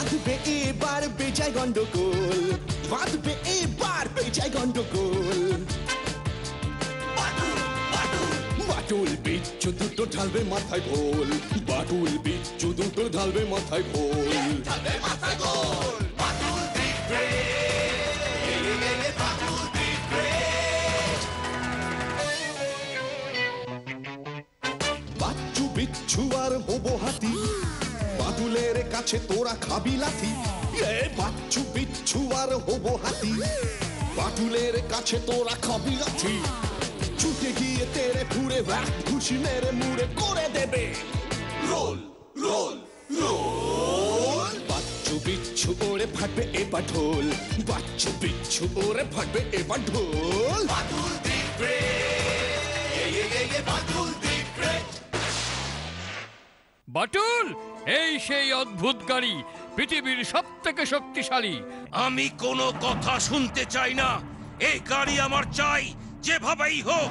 বাঁধবে এবার বেজায় গন্ডগোল, বাঁধবে এবার বেজায় গন্ডগোল। বাটুল বিচ্ছু দুটো ঢালবে মাথায় ঘোল, বাটুল বিচ্ছু দুটো ঢালবে মাথায় ঘোল। বাচ্চু বিচ্ছু আর হবো হাতি, বাদুলের কাছে তোরা খাবি লাথি। বাচ্চু বিচ্ছু আর হবো হাতি, বাদুলের কাছে তোরা খাবি লাথি। ছুটে গিয়ে তেরে ফুড়ে ঘুষি মেরে মুড়ে করে দেবে রোল রোল রোল। বাচ্চু বিচ্ছু ওরে ফাটবে এবার ঢোল, বাচ্চু বিচ্ছু ওরে ফাটবে এবার ঢোল। Badul the great, Badul the great. Batul এই সেই অদ্ভুত গাড়ি, পৃথিবীর সবথেকে শক্তিশালী। আমি কোনো কথা শুনতে চাই না, এই গাড়ি আমার চাই যেভাবেই হোক।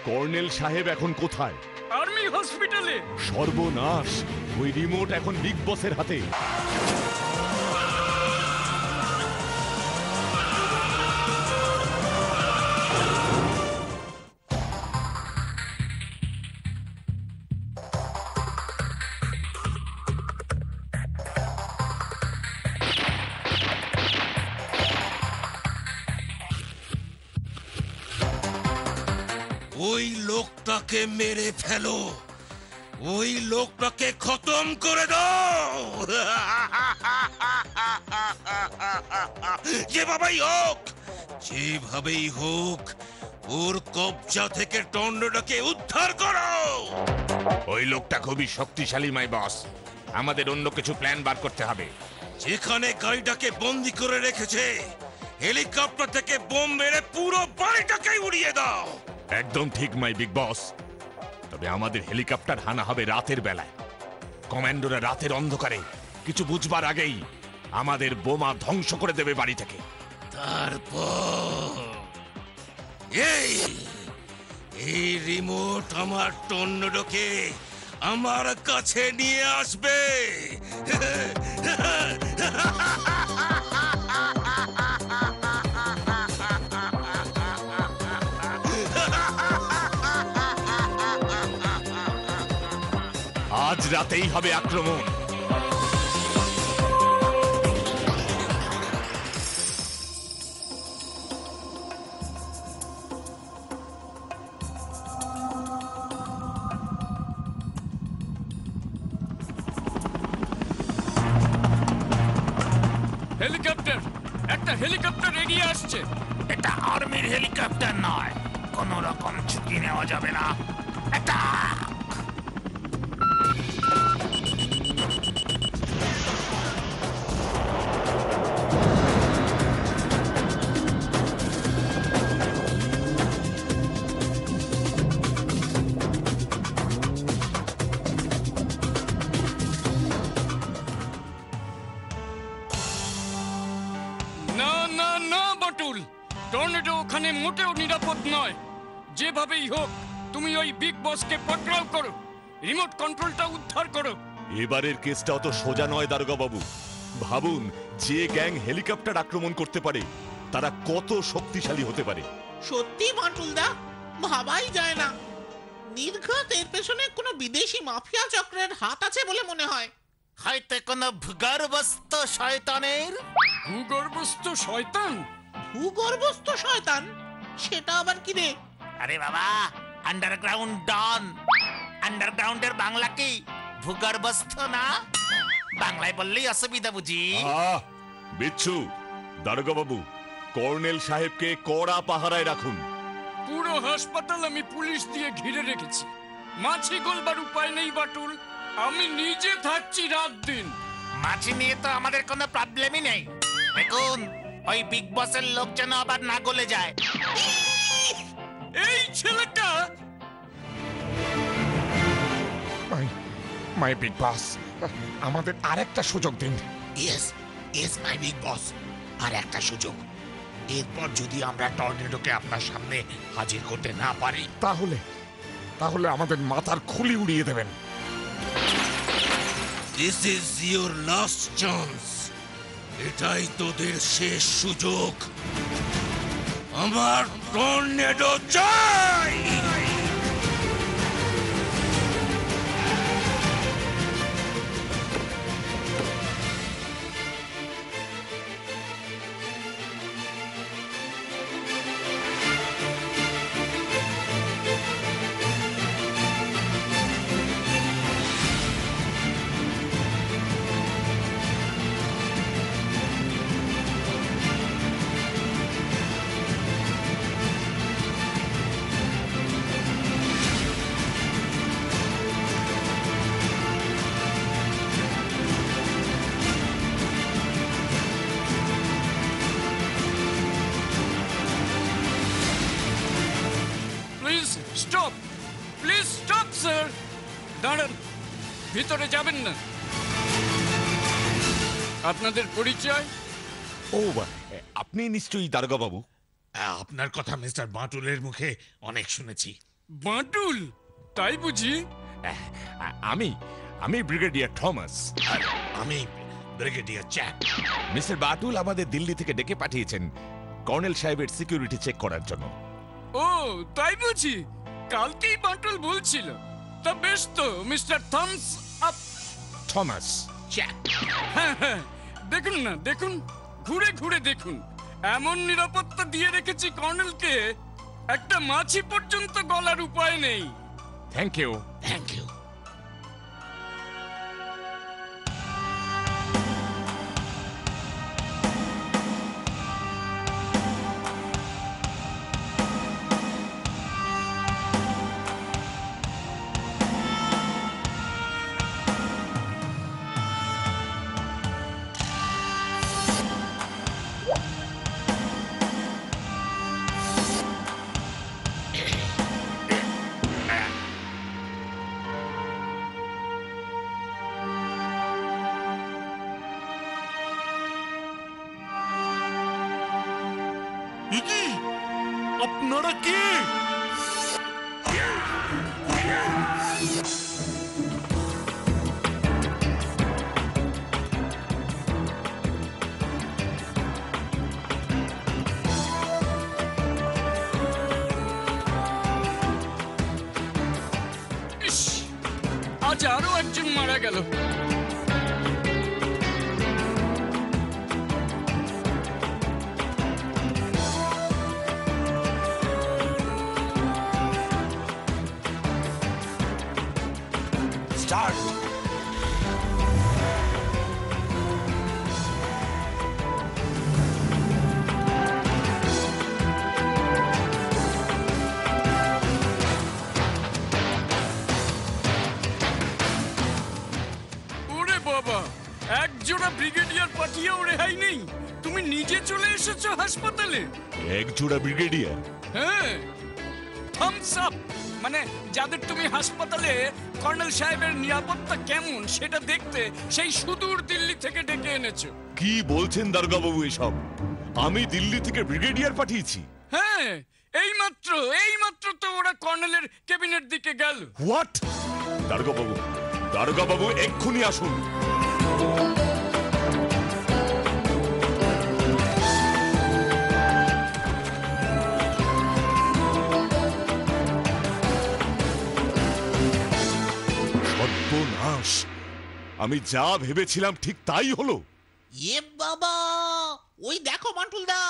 কর্নেল সাহেব এখন কোথায়? আর্মি হসপিটালে। সর্বনাশ, ওই রিমোট এখন বিগ বসের হাতে। ওই লোকটাকে মেরে ফেলো, ওই লোকটাকে খতম করে দাও। যেভাবেই হোক, যেভাবেই হোক ওর কবজা থেকে টর্নেডোকে উদ্ধার করো। ওই লোকটা খুবই শক্তিশালী মাই বস, আমাদের অন্য কিছু প্ল্যান বার করতে হবে। যেখানে গাড়িটাকে বন্দি করে রেখেছে, হেলিকপ্টার থেকে বোম মেরে পুরো বাড়িটাকে উড়িয়ে দাও। একদম ঠিক মাই বিগ বস, তবে আমাদের হেলিকপ্টার হানা হবে রাতের বেলায়। কমান্ডোরা রাতের অন্ধকারে কিছু বুঝবার আগেই আমাদের বোমা ধ্বংস করে দেবে বাড়ি থেকে। তারপর এই রিমোট আমার টর্নেডোকে আমার কাছে নিয়ে আসবে। আজ রাতেই হবে আক্রমণ। হেলিকপ্টার, একটা হেলিকপ্টার এগিয়ে আসছে। এটা আর্মির হেলিকপ্টার নয়, কোন রকম ঝুঁকি নেওয়া যাবে না। এটা না না না বাটুল, টর্নেডো ওখানে মোটেও নিরাপদ নয়। যেভাবেই হোক তুমি ওই বিগ বসকে পাকড়াও করো, রিমোট কন্ট্রোলটা উদ্ধার করো। এবারের কেসটা অত সোজা নয় দারোগা বাবু। ভাবুন, যে গ্যাং হেলিকপ্টার আক্রমণ করতে পারে তারা কত শক্তিশালী হতে পারে। সত্যি বাটুলদা, ভাবাই যায় না। নির্ঘাত এর পেছনে কোনো বিদেশি মাফিয়া চক্রের হাত আছে বলে মনে হয়। হয়তো কোনো ভূগর্ভস্থ শয়তানের। ভূগর্ভস্থ শয়তান? ভূগর্ভস্থ শয়তান? সেটা আবার কি রে? আরে বাবা, আন্ডারগ্রাউন্ড ডন। আন্ডারগ্রাউন্ডের বাংলা কি ভূগর্ভস্থ না? বাংলায় বললেই অসুবিধা বুঝি। বিচ্ছু, দারোগা বাবু, কর্নেল সাহেবকে কড়া পাহারায় রাখুন। পুরো হাসপাতাল আমি পুলিশ দিয়ে ঘিরে রেখেছি, মাছি গোলবার উপায় নেই বাটুল। আমি নিজে থাকছি রাত দিন। মাছি নিয়ে তো আমাদের কোনো প্রবলেমই নেই। দেখুন, ওই বিগ বসের লোক যেন আবার না গলে যায়। এই ছেলেটা মাই বিগ বস, আমাদের আরেকটা সুযোগ দিন। ইয়েস ইয়েস মাই বিগ বস, আর একটা সুযোগ। এরপর যদি আমরা টর্নেডোকে আপনার সামনে হাজির করতে না পারি, তাহলে আমাদের মাথার খুলি উড়িয়ে দেবেন। This is your last chance. এটাই তোদের শেষ সুযোগ। আমার টর্নেডো চাই। Please stop, please stop sir. দাঁড়ান, ভিতরে যাবেন না। আপনাদের পরিচয়? ও আপনি নিশ্চয়ই দারোগা বাবু। আপনার কথা মিস্টার বাঁটুলের মুখে অনেক শুনেছি। বাঁটুল, তাই বুঝি? আমি আমি ব্রিগেডিয়ার থমাস। আর আমি ব্রিগেডিয়ার চ্যাপ। মিস্টার বাটুল আমাদের দিল্লি থেকে ডেকে পাঠিয়েছেন কর্নেল সাহেবের সিকিউরিটি চেক করার জন্য। ও তাই বুঝি? কালকেই বাঁটুল বলছিল। তা বেশ তো, mister Thums Up. Thomas chap. হ্যাঁ হ্যাঁ, দেখুন না, দেখুন, ঘুরে ঘুরে দেখুন। এমন নিরাপত্তা দিয়ে রেখেছি কর্নেলকে, একটা মাছি পর্যন্ত গলার উপায় নেই। Thank you. Thank you. আপনারা কে? ইস, আজ আরো একজন মারা গেল। স্টার্ট। ওরে বাবা, এক জোড়া ব্রিগেডিয়ার পাঠিয়েও রেহাই নেই। তুমি নিজে চলে এসেছো হাসপাতালে? এক জোড়া ব্রিগেডিয়ার? হ্যাঁ, থামস আপ। মানে যাদের তুমি হাসপাতালে কর্নেল সাহেবের নিরাপত্তা কেমন সেটা দেখতে সেই সুদূর দিল্লি থেকে ডেকে এনেছো। কি বলছেন দারোগা বাবু এসব? আমি দিল্লি থেকে ব্রিগেডিয়ার পাঠিয়েছি? হ্যাঁ, এইমাত্র তো ওরা কর্নেলের কেবিনের দিকে গেল। হোয়াট? দারোগা বাবু এক্ষুনি আসুন। সর্বনাশ! আমি যা ভেবেছিলাম ঠিক তাই হলো। এ বাবা, ওই দেখো বাঁটুলদা।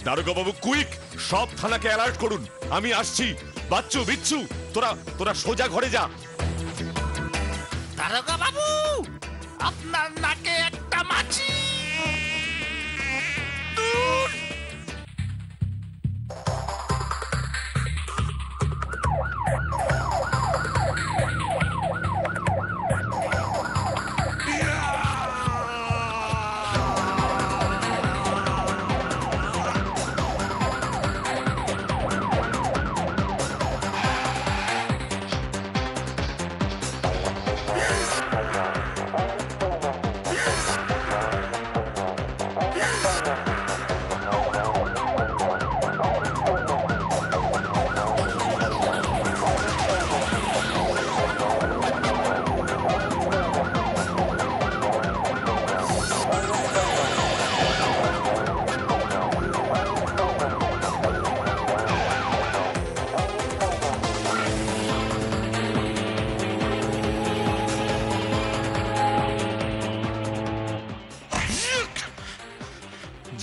দারোগা বাবু কুইক, সব থানাকে অ্যালার্ট করুন। আমি আসছি। বাচ্চু, বিচ্ছু, তোরা সোজা ঘরে যা। দারোগা বাবু, আপনার নাকে একটা মাছি। দূর।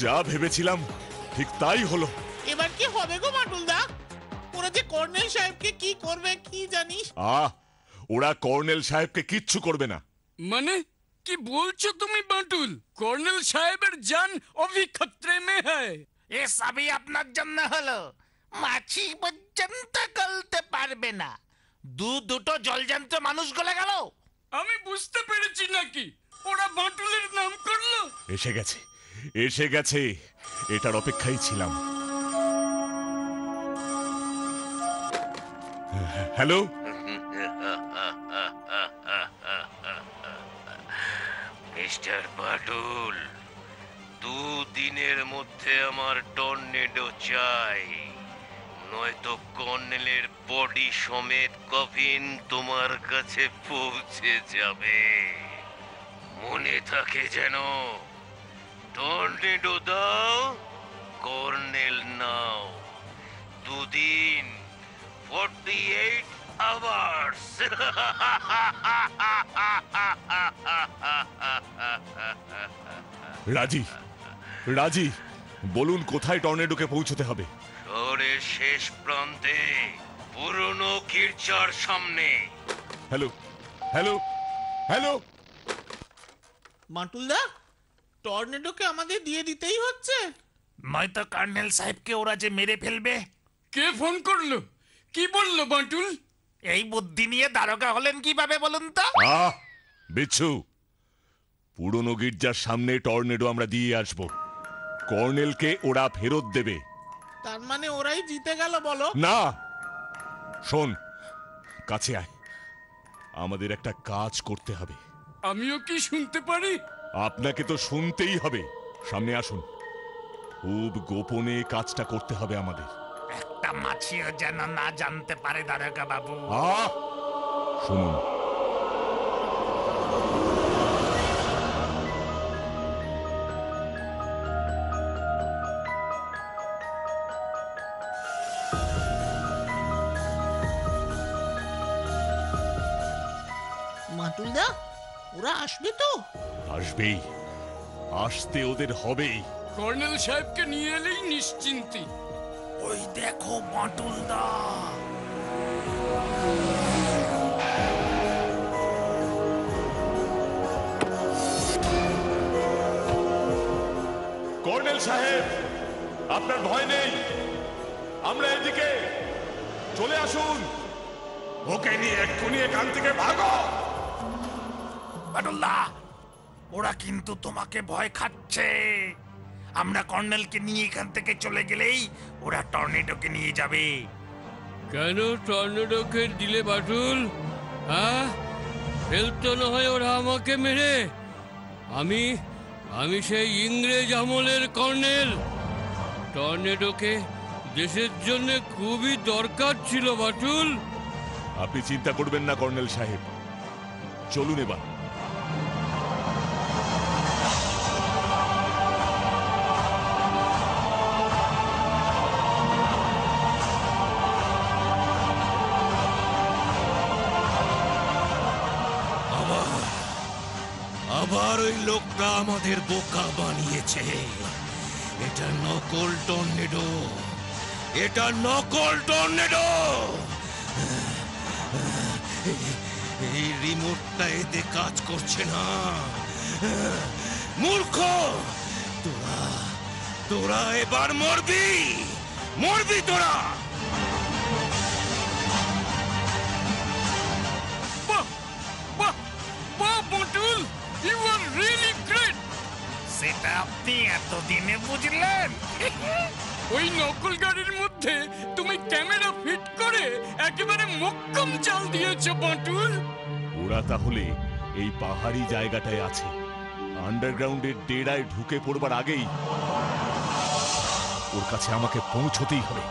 যা ভেবেছিলাম ঠিক তাই হলো। এবার কি হবে গো বাটুলদা? ওরা যে কর্নেল সাহেবকে কি করবে কি জানিস? ওরা কর্নেল সাহেবকে কিচ্ছু করবে না। মানে কি বলছো তুমি বাটুল? কর্নেল সাহেবের জান অভি খতরে মে হ্যায়। এ সবই আপনার জন্য হলো। মাছি পর্যন্ত গলতে পারবে না। দুটো জলযন্ত্র মানুষ গলে গেল। আমি বুঝতে পেরেছি নাকি ওরা বাটুলের নাম করলো। এসে গেছে, এসে গেছে, এটার অপেক্ষায় ছিলাম। হ্যালো, মিস্টার বাটুল, দুদিনের মধ্যে আমার টর্নেডো চাই, নয়তো কর্নেলের বডি সমেত কফিন তোমার কাছে পৌঁছে যাবে। মনে থাকে যেন, টর্নেডো দাও, কর্নেল নাও। দুদিন, 48 hours। রাজি, রাজি, বলুন কোথায় টর্নেডোকে পৌঁছতে হবে? শহরের শেষ প্রান্তে, পুরনো গির্জার সামনে। Hello, hello, hello. বাটুলদা, টর্নেডোকে আমাদের দিয়ে দিতেই হচ্ছে। নয়তো কর্নেল সাহেবকে ওরা যে মেরে ফেলবে। কে ফোন করলো? কি বললো বাটুল? এই বুদ্ধি নিয়ে দারোগা হলেন কিভাবে বলুন তো? বিচ্ছু, পুরনো গির্জার সামনে টর্নেডো আমরা দিয়ে আসব, কর্নেলকে ওরা ফেরত দেবে। তার মানে ওরাই জিতে গেল বলো? না, শোন, কাছে আয়, আমাদের একটা কাজ করতে হবে। আমিও কি শুনতে পারি? আপনাকে তো শুনতেই হবে। সামনে আসুন, খুব গোপনে কাজটা করতে হবে আমাদের। একটা মাছিও যেন না জানতে পারে দারোগা বাবু। শুনুন, বাটুলদা, ওরা আসবে তো? আসবেই, আসতে ওদের হবেই। কর্নেল সাহেবকে নিয়ে এলেই নিশ্চিন্তি। ওই দেখো বাটুলদা। কর্নেল সাহেব, আপনার ভয় নেই, আমরা এদিকে, চলে আসুন। ওকে নিয়ে এক্ষুনি এখান থেকে ভাগো। বাটুলদা, ওরা কিন্তু তোমাকে ভয় খাচ্ছে। আমরা কর্নেলকে নিয়ে এখান থেকে চলে গেলেই ওরা টর্নেডোকে নিয়ে যাবে। কেন টর্নেডোকে দিলে বাটুল? হ্যাঁ, ফেলতো না হয় ওরা আমাকে মেরে। আমি সেই ইংরেজ আমলের কর্নেল। টর্নেডোকে দেশের জন্য খুবই দরকার ছিল বাটুল। আপনি চিন্তা করবেন না কর্নেল সাহেব, চলুন এবার। আবার ওই লোকটা আমাদের বোকা বানিয়েছে। এটা নকল টর্নেডো, এটা নকল টর্নেডো। এই রিমোটটা এতে কাজ করছে না। মূর্খ, তোরা এবার মরবি, মরবি তোরা। বাহ বাহ বাহ Bantul, you are really great. সেটা আপনি এতদিনে বুঝলেন? ওই নকল গাড়ির মধ্যে তুমি ক্যামেরা ফিট করে একেবারে মক্কম চাল দিয়েছো বাটুল। ওরা তাহলে এই পাহাড়ি জায়গাটায় আছে, আন্ডারগ্রাউন্ডের ডেরায় ঢুকে পড়বার আগেই ওর কাছে আমাকে পৌঁছতেই হবে।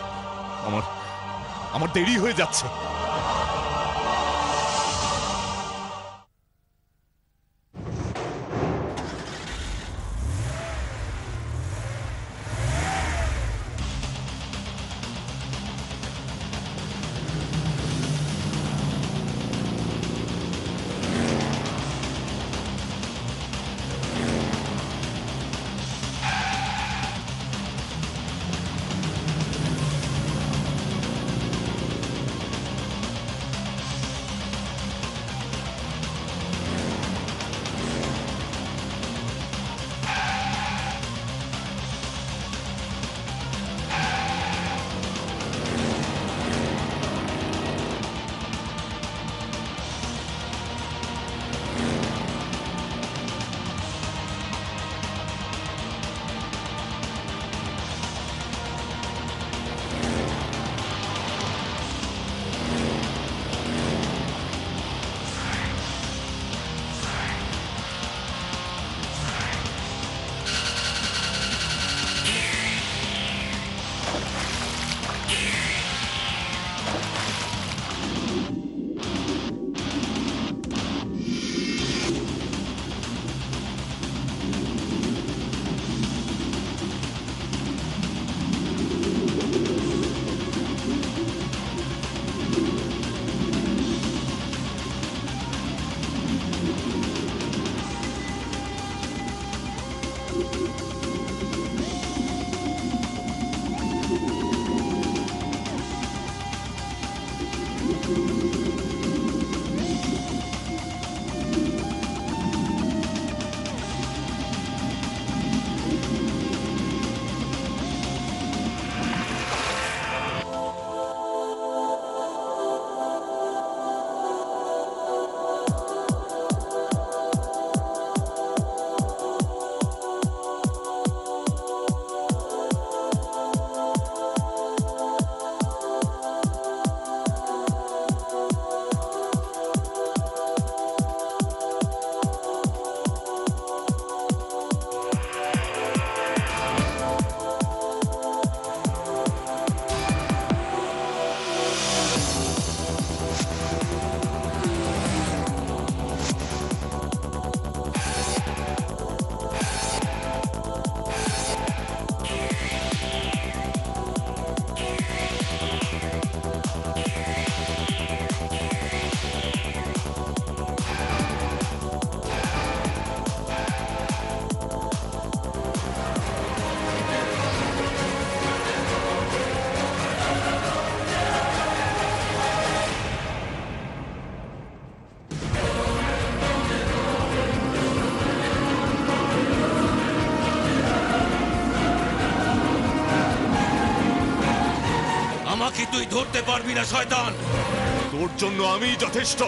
আমার দেরি হয়ে যাচ্ছে। আমাকে তুই ধরতে পারবি না শয়তান। তোর জন্য আমি যথেষ্ট।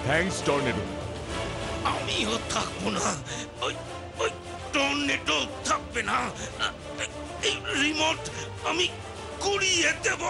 Thanks tornado. আমিও থাকবো না। ওই ওই টর্নেডো থাকবে না। এই রিমোট আমি কুড়িয়ে দেব।